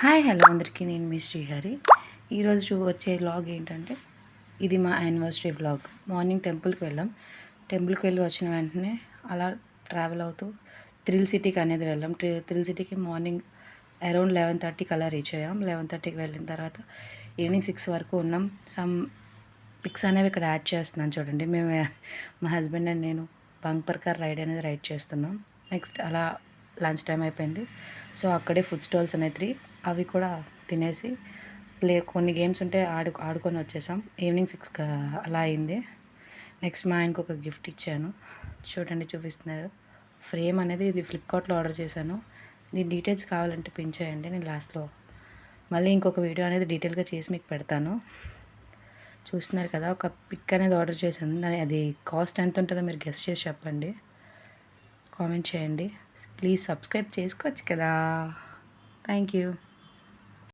Hi hello అందరికీ, నేను మీ శ్రీహరి. ఈరోజు వచ్చే వ్లాగ్ ఏంటంటే, ఇది మా యానివర్సరీ వ్లాగ్. మార్నింగ్ టెంపుల్కి వెళ్ళాం. టెంపుల్కి వెళ్ళి వచ్చిన వెంటనే అలా ట్రావెల్ అవుతూ థ్రిల్ సిటీకి అనేది వెళ్ళాం. థ్రిల్ సిటీకి మార్నింగ్ అరౌండ్ 11:30కి అలా రీచ్ అయ్యాం. 11:30కి వెళ్ళిన తర్వాత ఈవినింగ్ 6 వరకు ఉన్నాం. సమ్ పిక్స్ అనేవి ఇక్కడ యాడ్ చేస్తున్నాను చూడండి. మా హస్బెండ్ అండ్ నేను బంపర్ కార్ రైడ్ అనేది రైడ్ చేస్తున్నాం. నెక్స్ట్ అలా లంచ్ టైం అయిపోయింది. సో అక్కడే ఫుడ్ స్టాల్స్ అనేవి 3 అవి కూడా తినేసి కొన్ని గేమ్స్ ఉంటే ఆడుకొని వచ్చేసాం. ఈవినింగ్ 6 అలా అయింది. నెక్స్ట్ మా ఆయనకు ఒక గిఫ్ట్ ఇచ్చాను. చూపిస్తున్నారు. ఫ్రేమ్ అనేది ఇది ఫ్లిప్కార్ట్లో ఆర్డర్ చేశాను. దీని డీటెయిల్స్ కావాలంటే పిన్ చేయండి. నేను లాస్ట్లో మళ్ళీ ఇంకొక వీడియో అనేది డీటెయిల్గా చేసి మీకు పెడతాను. చూస్తున్నారు కదా, ఒక పిక్ అనేది ఆర్డర్ చేశాను. అది కాస్ట్ ఎంత ఉంటుందో మీరు గెస్ చేసి చెప్పండి, కామెంట్ చేయండి. ప్లీజ్ సబ్స్క్రైబ్ చేసుకోవచ్చు కదా. Thank you.